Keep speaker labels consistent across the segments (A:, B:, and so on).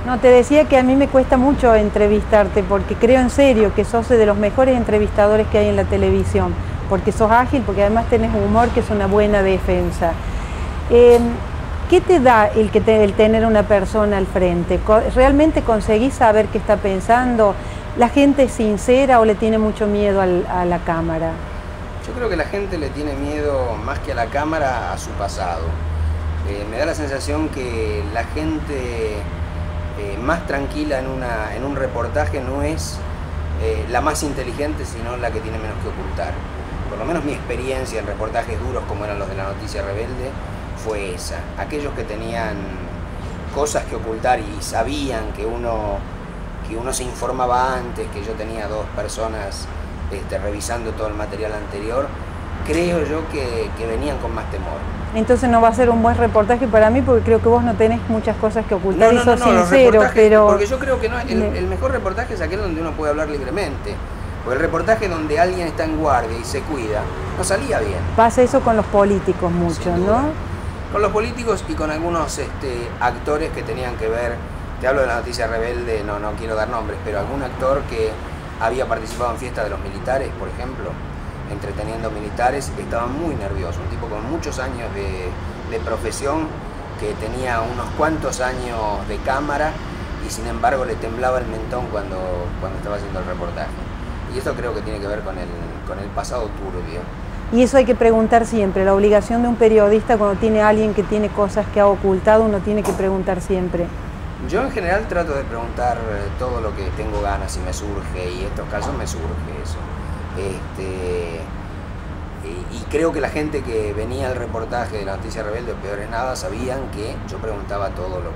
A: No, te decía que a mí me cuesta mucho entrevistarte porque creo en serio que sos de los mejores entrevistadores que hay en la televisión, porque sos ágil, porque además tenés humor, que es una buena defensa. ¿Qué te da el tener una persona al frente? ¿Realmente conseguís saber qué está pensando? ¿La gente es sincera o le tiene mucho miedo a la cámara?
B: Yo creo que la gente le tiene miedo más que a la cámara, a su pasado. Me da la sensación que la gente más tranquila en un reportaje no es la más inteligente, sino la que tiene menos que ocultar. Por lo menos mi experiencia en reportajes duros como eran los de La Noticia Rebelde fue esa. Aquellos que tenían cosas que ocultar y sabían que uno se informaba antes, que yo tenía 2 personas revisando todo el material anterior, creo yo que venían con más temor.
A: Entonces no va a ser un buen reportaje para mí porque creo que vos no tenés muchas cosas que ocultar y sos sincero, pero...
B: Porque yo creo que no, el mejor reportaje es aquel donde uno puede hablar libremente. Porque el reportaje donde alguien está en guardia y se cuida, no salía bien.
A: Pasa eso con los políticos mucho, ¿no?
B: Con los políticos y con algunos actores que tenían que ver, te hablo de La Noticia Rebelde, no quiero dar nombres, pero algún actor que había participado en fiestas de los militares, por ejemplo, entreteniendo militares, estaba muy nervioso, un tipo con muchos años de profesión, que tenía unos cuantos años de cámara y sin embargo le temblaba el mentón cuando estaba haciendo el reportaje. Y eso creo que tiene que ver con el pasado turbio.
A: Y eso hay que preguntar siempre, la obligación de un periodista cuando tiene a alguien que tiene cosas que ha ocultado, uno tiene que preguntar siempre.
B: Yo en general trato de preguntar todo lo que tengo ganas y me surge, y en estos casos me surge eso. Y creo que la gente que venía al reportaje de La Noticia Rebelde o Peor es Nada sabían que yo preguntaba todo lo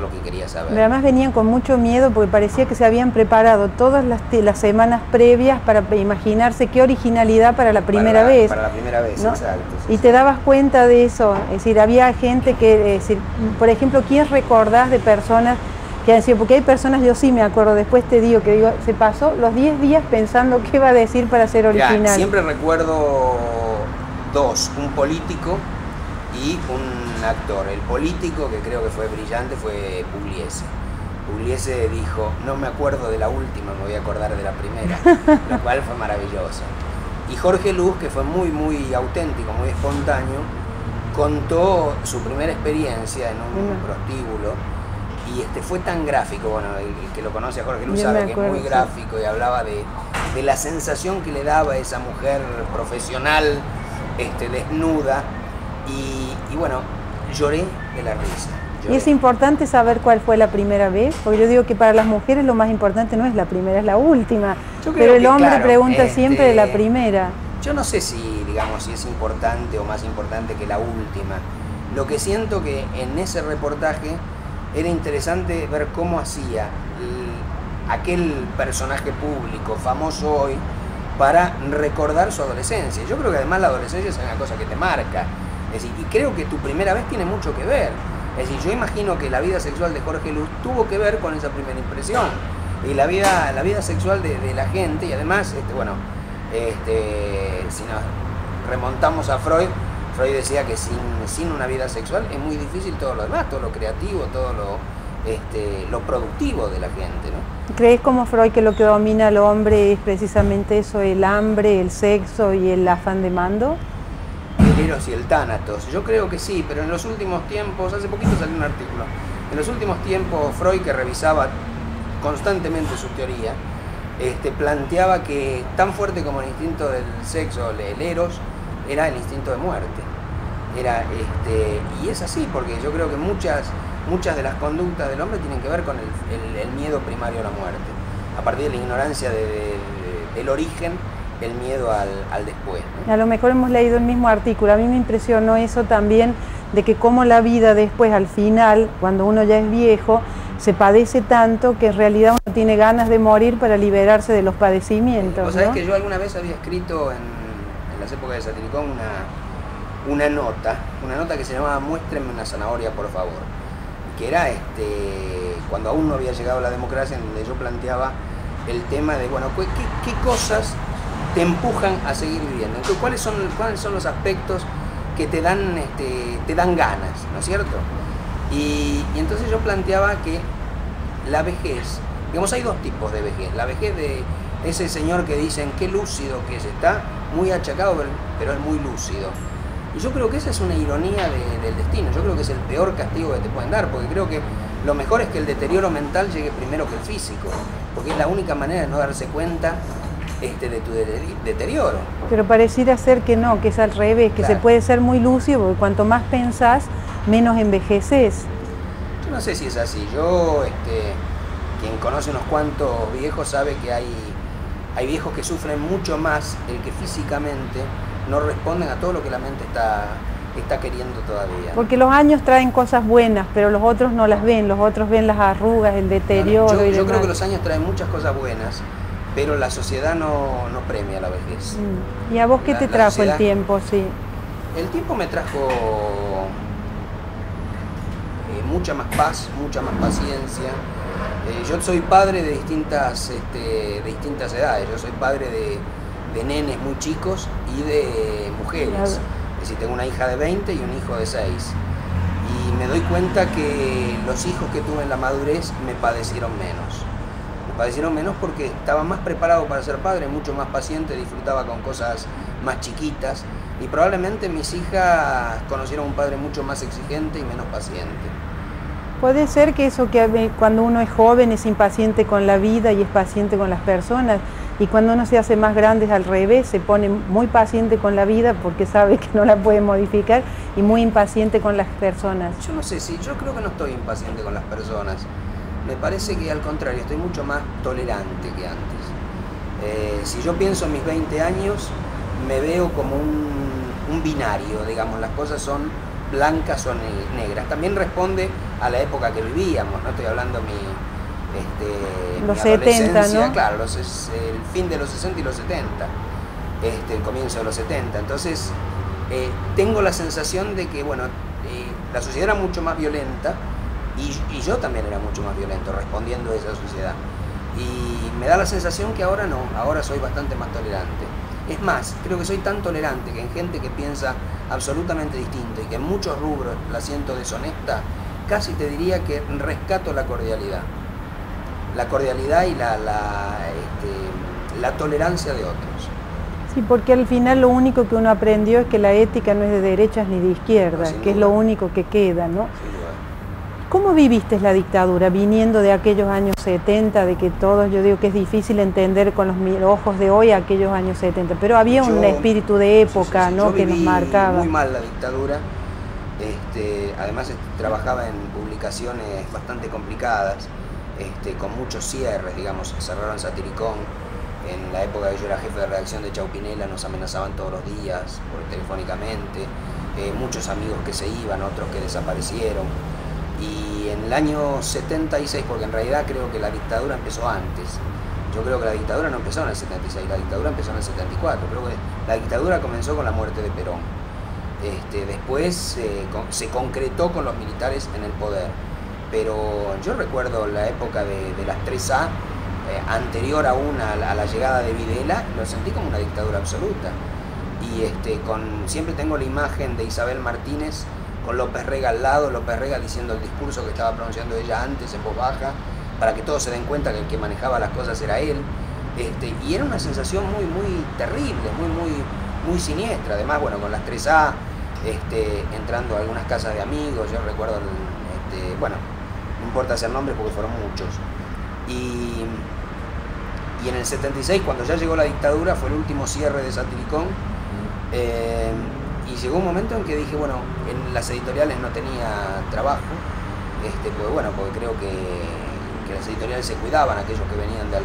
B: que quería saber.
A: Pero además venían con mucho miedo porque parecía que se habían preparado todas las semanas previas para imaginarse qué originalidad para la primera vez.
B: Para la primera vez, ¿no? Exacto.
A: Sí, y te dabas cuenta de eso, es decir, había gente que, por ejemplo, ¿quién recordás de personas que han sido? Porque hay personas, yo sí me acuerdo, después te digo, que se pasó los 10 días pensando qué iba a decir para ser original.
B: Ya, siempre recuerdo 2, un político y un actor. El político, que creo que fue brillante, fue Pugliese. Pugliese dijo, no me acuerdo de la última, me voy a acordar de la primera, lo cual fue maravilloso. Y Jorge Luz, que fue muy auténtico, muy espontáneo, contó su primera experiencia en un prostíbulo y fue tan gráfico. Bueno, el que lo conoce a Jorge Luz sabe que es muy gráfico, y hablaba de la sensación que le daba a esa mujer profesional desnuda. Y bueno, lloré de la risa.
A: Y es importante saber cuál fue la primera vez, porque yo digo que para las mujeres lo más importante no es la primera, es la última. Pero el hombre pregunta siempre de la primera.
B: Yo no sé si es importante o más importante que la última. Lo que siento que en ese reportaje era interesante ver cómo hacía aquel personaje público, famoso hoy, para recordar su adolescencia. Yo creo que además la adolescencia es una cosa que te marca. Es decir, y creo que tu primera vez tiene mucho que ver. Es decir, yo imagino que la vida sexual de Jorge Luz tuvo que ver con esa primera impresión. Y la vida sexual de la gente, y además, si nos remontamos a Freud decía que sin una vida sexual es muy difícil todo lo demás, todo lo creativo, todo lo productivo de la gente, ¿no?
A: ¿Crees como Freud que lo que domina al hombre es precisamente eso, el hambre, el sexo y el afán de mando?
B: El eros y el tánatos. Yo creo que sí, pero en los últimos tiempos, hace poquito salió un artículo, en los últimos tiempos Freud, que revisaba constantemente su teoría, planteaba que tan fuerte como el instinto del sexo, el eros, era el instinto de muerte. Y es así, porque yo creo que muchas de las conductas del hombre tienen que ver con el miedo primario a la muerte. A partir de la ignorancia del origen, el miedo al después, ¿no?
A: A lo mejor hemos leído el mismo artículo. A mí me impresionó eso también, de que cómo la vida después, al final, cuando uno ya es viejo, se padece tanto que en realidad uno tiene ganas de morir para liberarse de los padecimientos.
B: Vos sabés que yo alguna vez había escrito en las épocas de Satiricón una nota que se llamaba Muéstrenme una zanahoria, por favor, que era cuando aún no había llegado la democracia, en donde yo planteaba el tema de, bueno, ¿qué cosas te empujan a seguir viviendo? ¿Cuáles son los aspectos que te dan ganas, ¿no es cierto? Y entonces yo planteaba que la vejez, digamos, hay dos tipos de vejez. La vejez de ese señor que dicen qué lúcido que es, está muy achacado, pero es muy lúcido. Y yo creo que esa es una ironía del destino. Yo creo que es el peor castigo que te pueden dar, porque creo que lo mejor es que el deterioro mental llegue primero que el físico, porque es la única manera de no darse cuenta de tu deterioro.
A: Pero pareciera ser que no, que es al revés, que
B: claro,
A: se puede ser muy lúcido, porque cuanto más pensás, menos envejeces.
B: Yo no sé si es así. Yo, quien conoce unos cuantos viejos sabe que hay viejos que sufren mucho más el que físicamente no responden a todo lo que la mente está queriendo todavía.
A: Porque los años traen cosas buenas, pero los otros no las ven, los otros ven las arrugas, el deterioro.
B: No,
A: y
B: yo creo que los años traen muchas cosas buenas, pero la sociedad no premia la vejez.
A: ¿Y a vos qué te trajo sociedad, el tiempo? Sí.
B: El tiempo me trajo mucha más paz, mucha más paciencia. Yo soy padre de distintas edades. Yo soy padre de nenes muy chicos y de mujeres. Claro. Es decir, tengo una hija de 20 y un hijo de 6. Y me doy cuenta que los hijos que tuve en la madurez me padecieron menos. Me padecieron menos porque estaba más preparado para ser padre, mucho más paciente, disfrutaba con cosas más chiquitas. Y probablemente mis hijas conocieron un padre mucho más exigente y menos paciente.
A: Puede ser que eso que cuando uno es joven es impaciente con la vida y es paciente con las personas, y cuando uno se hace más grande es al revés, se pone muy paciente con la vida porque sabe que no la puede modificar y muy impaciente con las personas.
B: Yo no sé si, yo creo que no estoy impaciente con las personas. Me parece que al contrario, estoy mucho más tolerante que antes. Si yo pienso en mis 20 años, me veo como un binario, digamos, las cosas son blancas o negras. También responde a la época que vivíamos, no estoy hablando
A: los 70, ¿no?
B: Claro, el fin de los 60 y los 70, el comienzo de los 70. Entonces, tengo la sensación de que, bueno, la sociedad era mucho más violenta y yo también era mucho más violento respondiendo a esa sociedad. Y me da la sensación que ahora no, ahora soy bastante más tolerante. Es más, creo que soy tan tolerante que en gente que piensa absolutamente distinto y que en muchos rubros la siento deshonesta, casi te diría que rescato la cordialidad. La cordialidad y la tolerancia de otros.
A: Sí, porque al final lo único que uno aprendió es que la ética no es de derechas ni de izquierdas, no, que es lo único que queda, ¿no?
B: Sin duda.
A: ¿Cómo viviste la dictadura, viniendo de aquellos años 70, de que todos, yo digo que es difícil entender con los ojos de hoy aquellos años 70, pero había un espíritu de época, sí, ¿no? Que nos marcaba.
B: Muy mal la dictadura, además trabajaba en publicaciones bastante complicadas, con muchos cierres, digamos, cerraron Satiricón. En la época que yo era jefe de redacción de Chaupinela nos amenazaban todos los días, telefónicamente, muchos amigos que se iban, otros que desaparecieron. Y en el año 76, porque en realidad creo que la dictadura empezó antes, yo creo que la dictadura no empezó en el 76, la dictadura empezó en el 74, creo que la dictadura comenzó con la muerte de Perón. Después se concretó con los militares en el poder, pero yo recuerdo la época de las 3A, anterior aún a la llegada de Videla, lo sentí como una dictadura absoluta. Y siempre tengo la imagen de Isabel Martínez con López Rega al lado, López Rega diciendo el discurso que estaba pronunciando ella antes en voz baja, para que todos se den cuenta que el que manejaba las cosas era él. Y era una sensación muy, muy terrible, muy siniestra. Además, bueno, con las 3A, entrando a algunas casas de amigos, yo recuerdo, bueno, no importa hacer nombres porque fueron muchos. Y en el 76, cuando ya llegó la dictadura, fue el último cierre de Satiricón, y llegó un momento en que dije, bueno, en las editoriales no tenía trabajo, porque creo que las editoriales se cuidaban, aquellos que venían de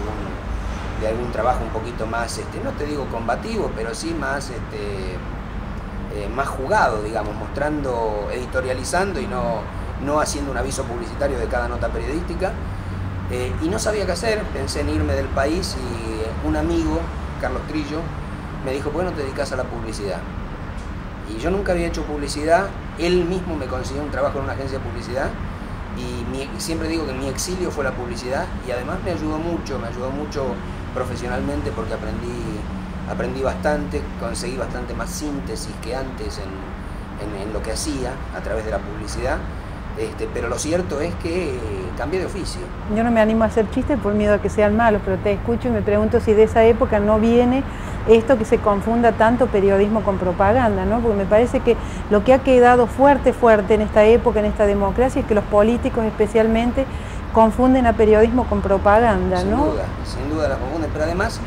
B: algún trabajo un poquito más, no te digo combativo, pero sí más, más jugado, digamos, editorializando y no haciendo un aviso publicitario de cada nota periodística. Y no sabía qué hacer, pensé en irme del país y un amigo, Carlos Trillo, me dijo, ¿por qué no te dedicas a la publicidad? Y yo nunca había hecho publicidad, él mismo me consiguió un trabajo en una agencia de publicidad y siempre digo que mi exilio fue la publicidad y además me ayudó mucho profesionalmente porque aprendí bastante, conseguí bastante más síntesis que antes en lo que hacía a través de la publicidad. Pero lo cierto es que cambié de oficio.
A: Yo no me animo a hacer chistes por miedo a que sean malos, pero te escucho y me pregunto si de esa época no viene esto que se confunda tanto periodismo con propaganda, ¿no? Porque me parece que lo que ha quedado fuerte en esta época, en esta democracia, es que los políticos especialmente confunden a periodismo con propaganda, ¿no?
B: Sin duda la confunden, pero además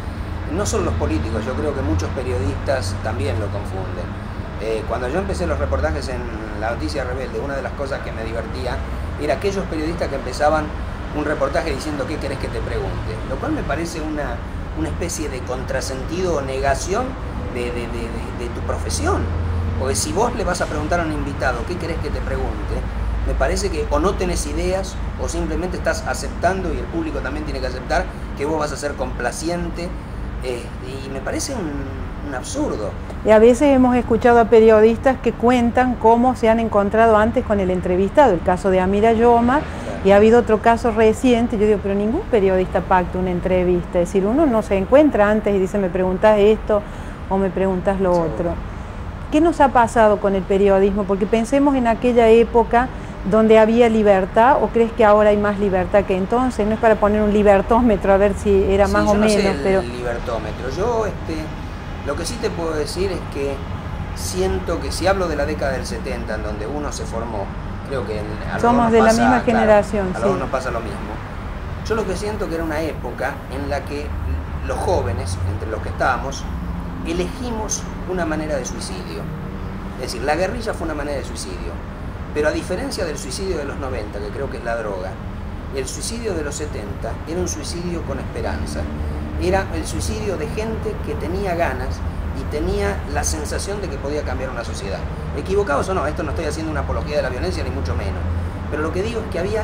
B: no solo los políticos, yo creo que muchos periodistas también lo confunden. Cuando yo empecé los reportajes en La Noticia Rebelde, una de las cosas que me divertía era aquellos periodistas que empezaban un reportaje diciendo ¿qué querés que te pregunte? Lo cual me parece una especie de contrasentido o negación de tu profesión. Porque si vos le vas a preguntar a un invitado ¿qué querés que te pregunte? Me parece que o no tenés ideas o simplemente estás aceptando, y el público también tiene que aceptar, que vos vas a ser complaciente, y me parece un absurdo.
A: Y a veces hemos escuchado a periodistas que cuentan cómo se han encontrado antes con el entrevistado, el caso de Amira Yoma, y ha habido otro caso reciente. Yo digo, pero ningún periodista pacta una entrevista, es decir, uno no se encuentra antes y dice, me preguntás esto o me preguntás lo otro. ¿Qué nos ha pasado con el periodismo? Porque pensemos en aquella época donde había libertad, ¿o crees que ahora hay más libertad que entonces? No es para poner un libertómetro a ver si era más o menos,
B: no sé
A: pero
B: el libertómetro. Yo lo que sí te puedo decir es que siento que si hablo de la década del 70, en donde uno se formó, creo que
A: somos de la misma generación,
B: a algunos nos pasa lo mismo. Yo lo que siento que era una época en la que los jóvenes, entre los que estábamos, elegimos una manera de suicidio. Es decir, la guerrilla fue una manera de suicidio, pero a diferencia del suicidio de los 90, que creo que es la droga, el suicidio de los 70 era un suicidio con esperanza. Era el suicidio de gente que tenía ganas y tenía la sensación de que podía cambiar una sociedad. Equivocados o no, esto no estoy haciendo una apología de la violencia ni mucho menos, pero lo que digo es que había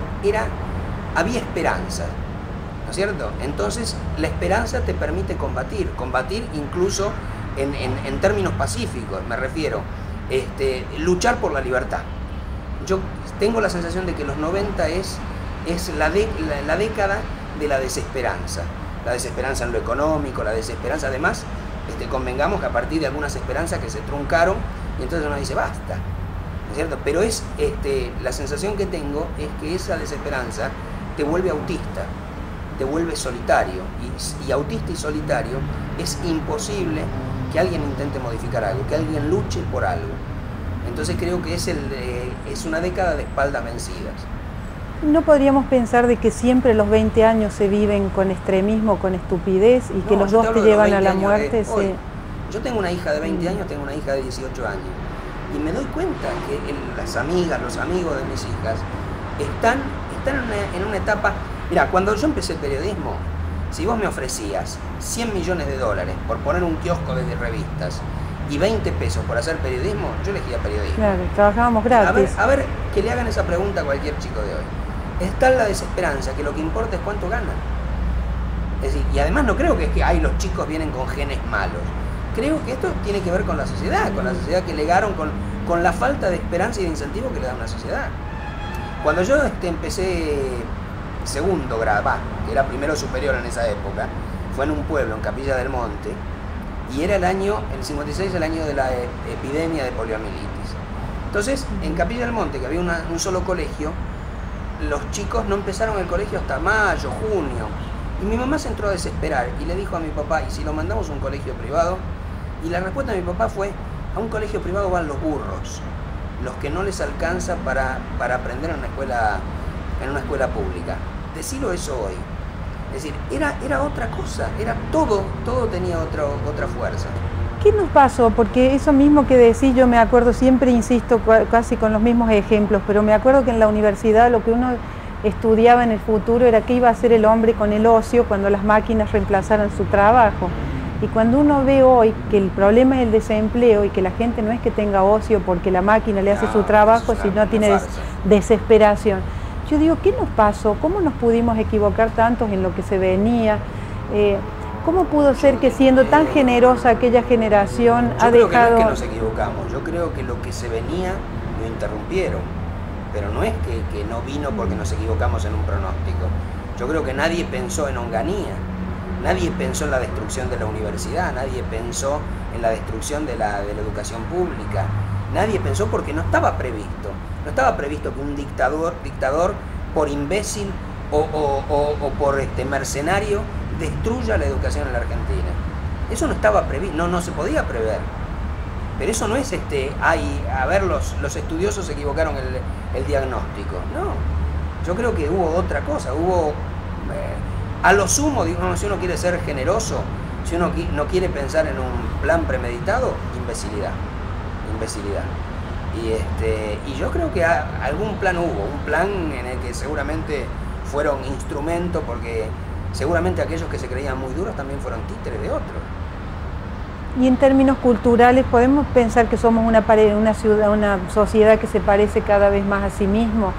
B: esperanza, ¿no es cierto? Entonces la esperanza te permite combatir incluso en términos pacíficos, me refiero, luchar por la libertad. Yo tengo la sensación de que los 90 es la década de la desesperanza. La desesperanza en lo económico, la desesperanza además, convengamos que a partir de algunas esperanzas que se truncaron, y entonces uno dice basta, ¿no es cierto? Pero la sensación que tengo es que esa desesperanza te vuelve autista, te vuelve solitario, y autista y solitario es imposible que alguien intente modificar algo, que alguien luche por algo. Entonces creo que es una década de espaldas vencidas.
A: ¿No podríamos pensar de que siempre los 20 años se viven con extremismo, con estupidez, y que los dos te llevan a la muerte?
B: Yo tengo una hija de 20 años, tengo una hija de 18 años, y me doy cuenta que las amigas, los amigos de mis hijas están en una etapa. Mira, cuando yo empecé el periodismo, si vos me ofrecías $100 millones por poner un kiosco de revistas y 20 pesos por hacer periodismo, yo elegía periodismo.
A: Claro, trabajábamos gratis.
B: A ver, que le hagan esa pregunta a cualquier chico de hoy. Está en la desesperanza, que lo que importa es cuánto ganan. Es decir, y además no creo que es que los chicos vienen con genes malos. Creo que esto tiene que ver con la sociedad que legaron, con la falta de esperanza y de incentivo que le da una sociedad. Cuando yo empecé segundo grado, que era primero superior en esa época, fue en un pueblo, en Capilla del Monte, y era el 56, el año de la epidemia de poliomielitis. Entonces, en Capilla del Monte, que había un solo colegio, los chicos no empezaron el colegio hasta mayo, junio, y mi mamá se entró a desesperar y le dijo a mi papá, ¿y si lo mandamos a un colegio privado? Y la respuesta de mi papá fue, a un colegio privado van los burros, los que no les alcanza para aprender en una escuela pública. Decilo eso hoy. Es decir, era otra cosa, todo tenía otra fuerza.
A: ¿Qué nos pasó? Porque eso mismo que decís, yo me acuerdo, siempre insisto casi con los mismos ejemplos, pero me acuerdo que en la universidad lo que uno estudiaba en el futuro era qué iba a hacer el hombre con el ocio cuando las máquinas reemplazaran su trabajo. Y cuando uno ve hoy que el problema es el desempleo y que la gente no es que tenga ocio porque la máquina le hace su trabajo, sino tiene desesperación. Yo digo, ¿qué nos pasó? ¿Cómo nos pudimos equivocar tantos en lo que se venía? ¿Cómo pudo ser que siendo tan generosa aquella generación ha dejado...?
B: Yo creo que no es que nos equivocamos, yo creo que lo que se venía lo interrumpieron, pero no es que no vino porque nos equivocamos en un pronóstico. Yo creo que nadie pensó en Onganía, nadie pensó en la destrucción de la universidad, nadie pensó en la destrucción de la educación pública, nadie pensó porque no estaba previsto. No estaba previsto que un dictador por imbécil o por mercenario destruya la educación en la Argentina. Eso no estaba previsto, no se podía prever. Pero eso no es los estudiosos equivocaron el diagnóstico. No, yo creo que hubo otra cosa, a lo sumo, digamos, si uno quiere ser generoso, si uno no quiere pensar en un plan premeditado, imbecilidad. Y yo creo que algún plan hubo, un plan en el que seguramente fueron instrumento, porque seguramente aquellos que se creían muy duros también fueron títeres de otros.
A: Y en términos culturales, podemos pensar que somos una sociedad que se parece cada vez más a sí mismo,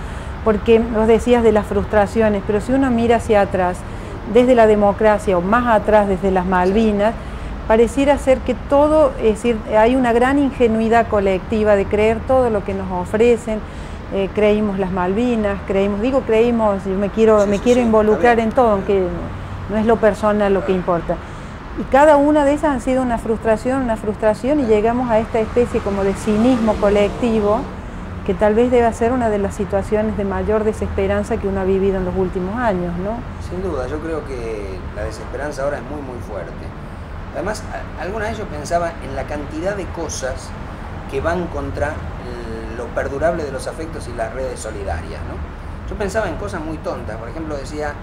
A: porque vos decías de las frustraciones, pero si uno mira hacia atrás, desde la democracia o más atrás, desde las Malvinas, pareciera ser que todo, es decir, hay una gran ingenuidad colectiva de creer todo lo que nos ofrecen. Creímos las Malvinas, creímos, yo me quiero involucrar en todo, aunque no es lo personal lo que importa. Y cada una de esas han sido una frustración, y llegamos a esta especie como de cinismo colectivo, que tal vez debe ser una de las situaciones de mayor desesperanza que uno ha vivido en los últimos años, ¿no?
B: Sin duda, yo creo que la desesperanza ahora es muy, muy fuerte. Además, alguna vez yo pensaba en la cantidad de cosas que van contra lo perdurable de los afectos y las redes solidarias, ¿no? Yo pensaba en cosas muy tontas, por ejemplo decía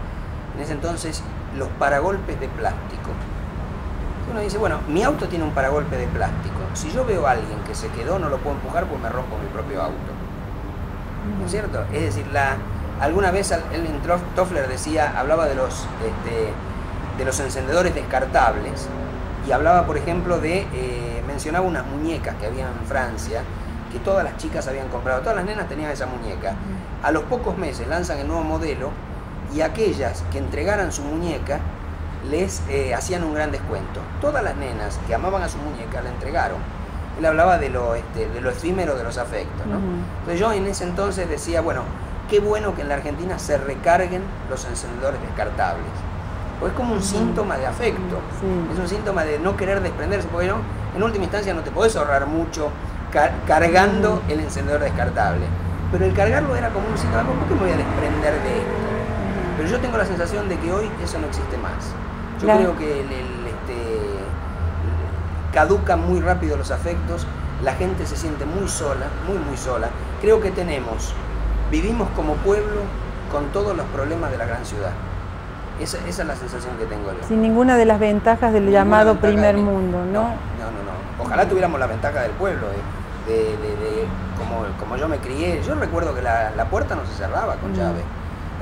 B: en ese entonces los paragolpes de plástico. Uno dice, bueno, mi auto tiene un paragolpe de plástico, si yo veo a alguien que se quedó no lo puedo empujar porque me rompo mi propio auto, ¿no es cierto? Es decir, alguna vez Alvin Toffler hablaba de los encendedores descartables y hablaba, por ejemplo, mencionaba unas muñecas que había en Francia, que todas las chicas habían comprado, todas las nenas tenían esa muñeca. A los pocos meses lanzan el nuevo modelo y aquellas que entregaran su muñeca les hacían un gran descuento. Todas las nenas que amaban a su muñeca la entregaron. Él hablaba de lo efímero de los afectos, ¿no? Entonces yo en ese entonces decía, bueno, qué bueno que en la Argentina se recarguen los encendedores descartables. Pues es como un síntoma de afecto, es un síntoma de no querer desprenderse, porque en última instancia no te podés ahorrar mucho cargando el encendedor descartable. Pero el cargarlo era como un síntoma, ¿por qué me voy a desprender de esto? Pero yo tengo la sensación de que hoy eso no existe más. Yo creo que caducan muy rápido los afectos, la gente se siente muy sola, muy sola. Creo que vivimos como pueblo con todos los problemas de la gran ciudad. Esa es la sensación que tengo yo.
A: Sin ninguna de las ventajas del llamado primer mundo, ¿no?
B: No. Ojalá tuviéramos la ventaja del pueblo, como yo me crié. Yo recuerdo que la puerta no se cerraba con llave.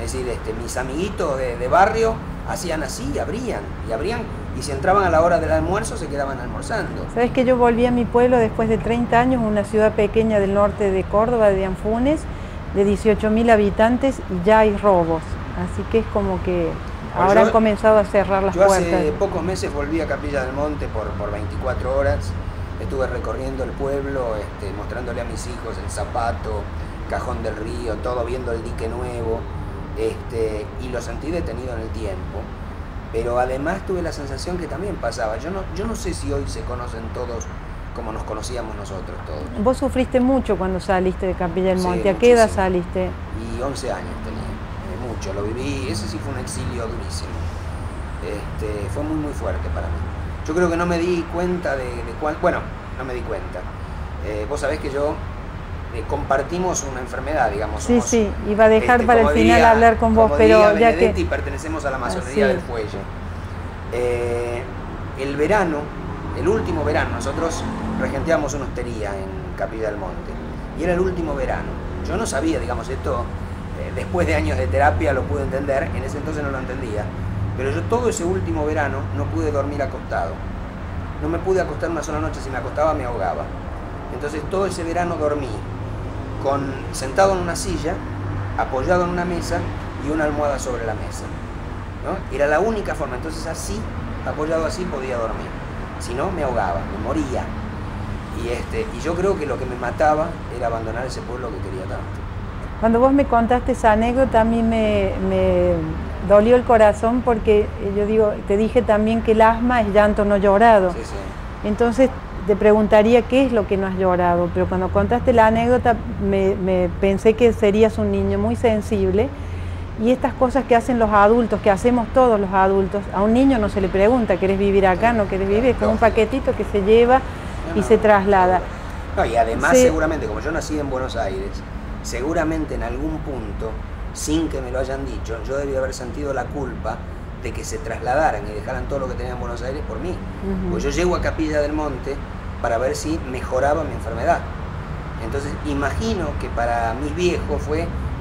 B: Es decir, mis amiguitos de barrio hacían así, abrían, y si entraban a la hora del almuerzo se quedaban almorzando.
A: ¿Sabes que yo volví a mi pueblo después de 30 años, una ciudad pequeña del norte de Córdoba, de Anfunes, de 18.000 habitantes, y ya hay robos? Así que es como que ahora han comenzado a cerrar las puertas.
B: Yo hace pocos meses volví a Capilla del Monte por 24 horas, estuve recorriendo el pueblo, mostrándole a mis hijos el Zapato, Cajón del Río, todo, viendo el dique nuevo. Y lo sentí detenido en el tiempo, pero además tuve la sensación que también pasaba. Yo no sé si hoy se conocen todos como nos conocíamos nosotros todos.
A: Vos sufriste mucho cuando saliste de Capilla del Monte. ¿A qué edad saliste?
B: Y 11 años tenía, mucho, lo viví, ese sí fue un exilio durísimo. Fue muy, muy fuerte para mí. Yo creo que no me di cuenta no me di cuenta. Vos sabés que yo compartimos una enfermedad, digamos.
A: Sí, iba a dejar para el final hablar con vos, pero ya que...
B: y pertenecemos a la masonería del fuelle. El último verano, nosotros regenteábamos una hostería en Capilla del Monte, y era el último verano. Yo no sabía, digamos, esto, después de años de terapia lo pude entender, en ese entonces no lo entendía, pero yo todo ese último verano no pude dormir acostado. No me pude acostar una sola noche, si me acostaba me ahogaba. Entonces todo ese verano dormí sentado en una silla, apoyado en una mesa y una almohada sobre la mesa, ¿no? Era la única forma. Entonces así, apoyado así, podía dormir. Si no, me ahogaba, me moría. Y yo creo que lo que me mataba era abandonar ese pueblo que quería tanto.
A: Cuando vos me contaste esa anécdota, a mí me dolió el corazón, porque te dije también que el asma es llanto no llorado.
B: Sí.
A: Entonces te preguntaría qué es lo que no has llorado, pero cuando contaste la anécdota me pensé que serías un niño muy sensible, y estas cosas que hacen los adultos, que hacemos todos los adultos, a un niño no se le pregunta, ¿querés vivir acá? ¿No querés vivir? Es como un paquetito que se lleva y se traslada.
B: No, y además seguramente, como yo nací en Buenos Aires, seguramente en algún punto, sin que me lo hayan dicho, yo debía haber sentido la culpa de que se trasladaran y dejaran todo lo que tenían en Buenos Aires por mí. Pues yo llego a Capilla del Monte para ver si mejoraba mi enfermedad. Entonces imagino que para mis viejos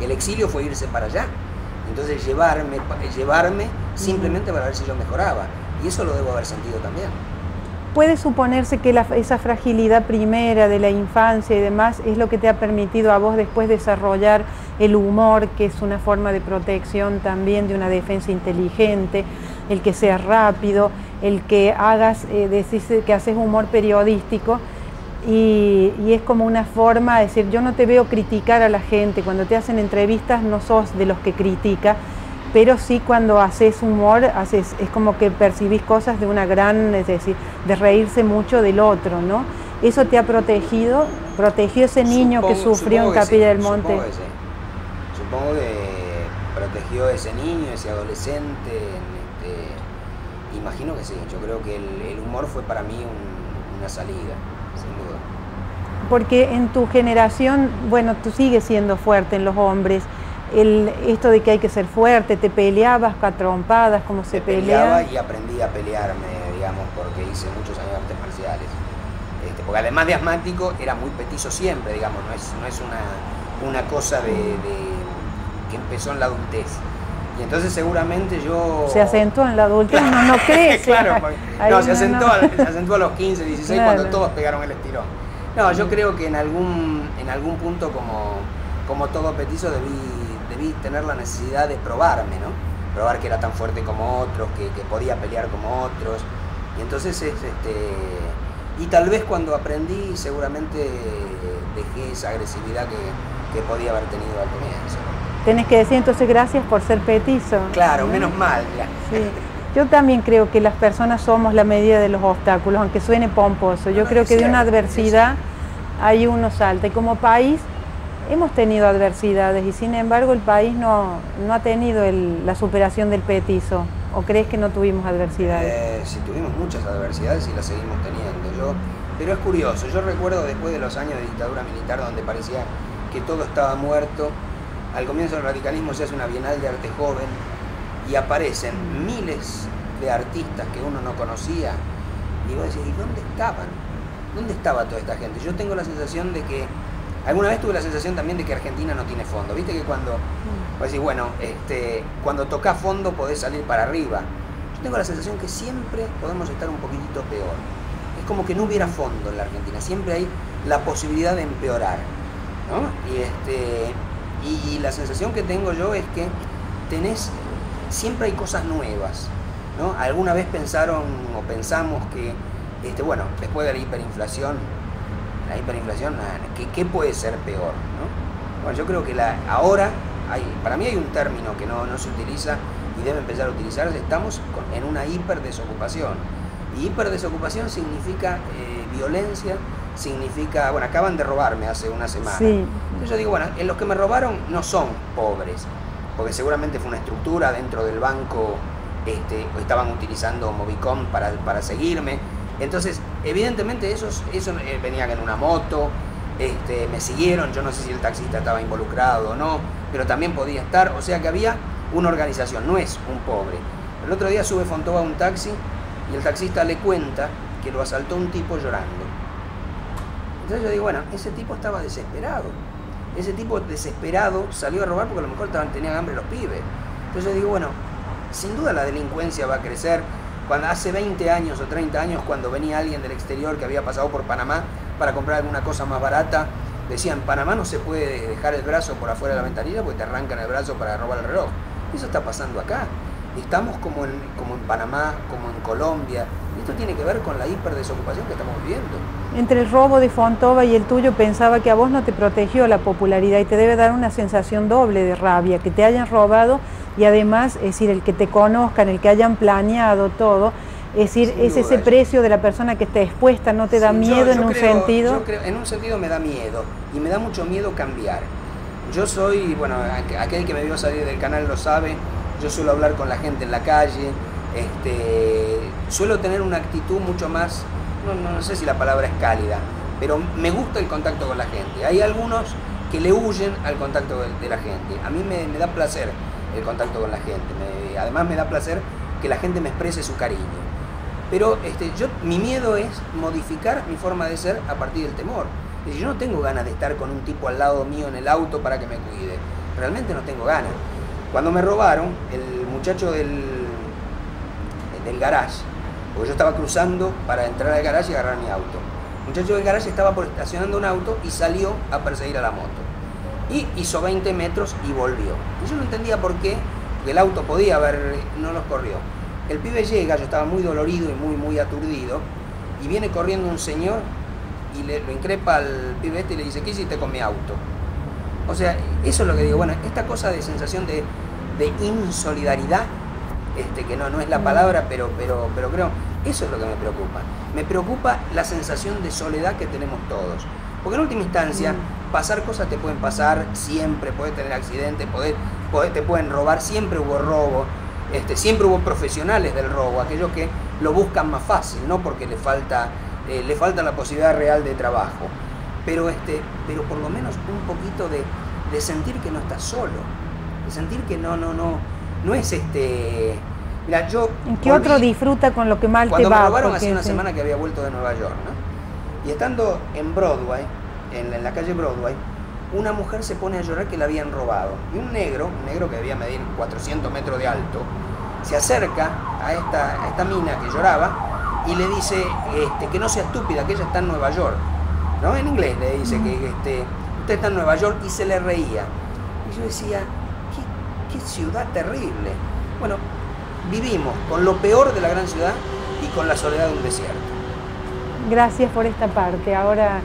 B: el exilio fue irse para allá. Entonces llevarme simplemente para ver si yo mejoraba. Y eso lo debo haber sentido también.
A: Puede suponerse que esa fragilidad primera de la infancia y demás es lo que te ha permitido a vos después desarrollar el humor, que es una forma de protección también, de una defensa inteligente, el que seas rápido, el que decís que haces humor periodístico, y es como una forma de decir, yo no te veo criticar a la gente, cuando te hacen entrevistas no sos de los que critica, pero sí cuando haces humor, es como que percibís cosas de una gran, es decir, de reírse mucho del otro, ¿no? ¿Eso te ha protegió ese niño que sufrió en Capilla del Monte?
B: Supongo que protegió ese niño, ese adolescente, imagino que sí. Yo creo que el humor fue para mí una salida, sin duda.
A: Porque en tu generación, bueno, tú sigues siendo fuerte en los hombres, esto de que hay que ser fuerte, te peleabas a trompadas, como se
B: peleaba y aprendí a pelearme, digamos, porque hice muchos años de artes marciales. Porque además de asmático, era muy petizo siempre, digamos, no es una cosa que empezó en la adultez. Y entonces seguramente yo...
A: Se acentuó en la adultez, no crece.
B: Claro, se acentuó a los 15, 16, claro, cuando todos pegaron el estirón. No, yo creo que en algún punto, como todo petizo, debí tener la necesidad de probarme, ¿no? Probar que era tan fuerte como otros, que podía pelear como otros. Y entonces, y tal vez cuando aprendí, seguramente dejé esa agresividad que podía haber tenido al comienzo.
A: Tenés que decir entonces gracias por ser petizo.
B: Claro, ¿no? Menos mal.
A: Sí. Yo también creo que las personas somos la medida de los obstáculos, aunque suene pomposo. Yo creo que de una adversidad ahí uno salta. Y como país hemos tenido adversidades y sin embargo el país no ha tenido la superación del petizo. ¿O crees que no tuvimos adversidades?
B: Sí, tuvimos muchas adversidades y las seguimos teniendo. Pero es curioso, yo recuerdo después de los años de dictadura militar donde parecía que todo estaba muerto, al comienzo del radicalismo se hace una bienal de arte joven y aparecen miles de artistas que uno no conocía y vos decís, ¿y dónde estaban? ¿Dónde estaba toda esta gente? Yo tengo la sensación de que, alguna vez tuve la sensación también de que Argentina no tiene fondo. Viste que cuando, vos decís, bueno, cuando tocas fondo podés salir para arriba. Yo tengo la sensación que siempre podemos estar un poquitito peor. Es como que no hubiera fondo en la Argentina, siempre hay la posibilidad de empeorar, ¿no? Y la sensación que tengo yo es que siempre hay cosas nuevas, ¿no? Alguna vez pensamos que, bueno, después de la hiperinflación, ¿qué puede ser peor, ¿no? Bueno, yo creo que ahora, para mí hay un término que no se utiliza y debe empezar a utilizarse, estamos en una hiperdesocupación. Y hiperdesocupación significa violencia, significa, bueno, acaban de robarme hace una semana.
A: Sí.
B: Entonces yo digo, bueno, los que me robaron no son pobres, porque seguramente fue una estructura dentro del banco, estaban utilizando Movicom para seguirme. Entonces, evidentemente esos venían en una moto, me siguieron, yo no sé si el taxista estaba involucrado o no, pero también podía estar, o sea que había una organización, no es un pobre. El otro día sube Fontova a un taxi y el taxista le cuenta que lo asaltó un tipo llorando. Entonces yo digo, bueno, ese tipo estaba desesperado. Ese tipo desesperado salió a robar porque a lo mejor tenían hambre los pibes. Entonces yo digo, bueno, sin duda la delincuencia va a crecer. Cuando hace 20 años o 30 años, cuando venía alguien del exterior que había pasado por Panamá para comprar alguna cosa más barata, decían, en Panamá no se puede dejar el brazo por afuera de la ventanilla porque te arrancan el brazo para robar el reloj. Eso está pasando acá. Estamos como en Panamá, como en Colombia. Esto tiene que ver con la hiperdesocupación que estamos viviendo.
A: Entre el robo de Fontova y el tuyo, pensaba que a vos no te protegió la popularidad y te debe dar una sensación doble de rabia, que te hayan robado y además, es decir, el que te conozcan, el que hayan planeado todo, Es decir,
B: Sin
A: es
B: duda.
A: ese precio de la persona que está expuesta, ¿no te da
B: Sí,
A: miedo en un
B: creo,
A: sentido?
B: yo creo, en un sentido me da miedo, y me da mucho miedo cambiar. Yo soy, bueno, aquel que me vio salir del canal lo sabe, yo suelo hablar con la gente en la calle, suelo tener una actitud mucho más, no sé si la palabra es cálida, pero me gusta el contacto con la gente. Hay algunos que le huyen al contacto de la gente. A mí me da placer el contacto con la gente, además me da placer que la gente me exprese su cariño. Pero mi miedo es modificar mi forma de ser a partir del temor. Es decir, yo no tengo ganas de estar con un tipo al lado mío en el auto para que me cuide. Realmente no tengo ganas. Cuando me robaron, el muchacho del garage, porque yo estaba cruzando para entrar al garage y agarrar mi auto. El muchacho del garage estaba estacionando un auto y salió a perseguir a la moto. Y hizo 20 metros y volvió. Y yo no entendía por qué, porque el auto podía haber, no los corrió. El pibe llega, yo estaba muy dolorido y muy aturdido, y viene corriendo un señor y lo increpa al pibe y le dice, ¿qué hiciste con mi auto? O sea, eso es lo que digo, bueno, esta cosa de sensación de insolidaridad, que no es la palabra, pero creo, eso es lo que me preocupa. Me preocupa la sensación de soledad que tenemos todos. Porque en última instancia, pasar cosas te pueden pasar siempre, podés tener accidentes, te pueden robar, siempre hubo robo. Siempre hubo profesionales del robo, aquellos que lo buscan más fácil, no porque le falta la posibilidad real de trabajo, pero por lo menos un poquito de sentir que no estás solo, de sentir que no es Mira, yo
A: ¿Qué otro disfruta con lo que mal te va?
B: Cuando me robaron hace una semana que había vuelto de Nueva York, ¿no? Y estando en Broadway, en la calle Broadway, una mujer se pone a llorar que la habían robado. Y un negro que debía medir 400 metros de alto, se acerca a esta mina que lloraba y le dice que no sea estúpida, que ella está en Nueva York. ¿No? En inglés le dice que usted está en Nueva York, y se le reía. Y yo decía, qué ciudad terrible. Bueno, vivimos con lo peor de la gran ciudad y con la soledad de un desierto.
A: Gracias por esta parte. Ahora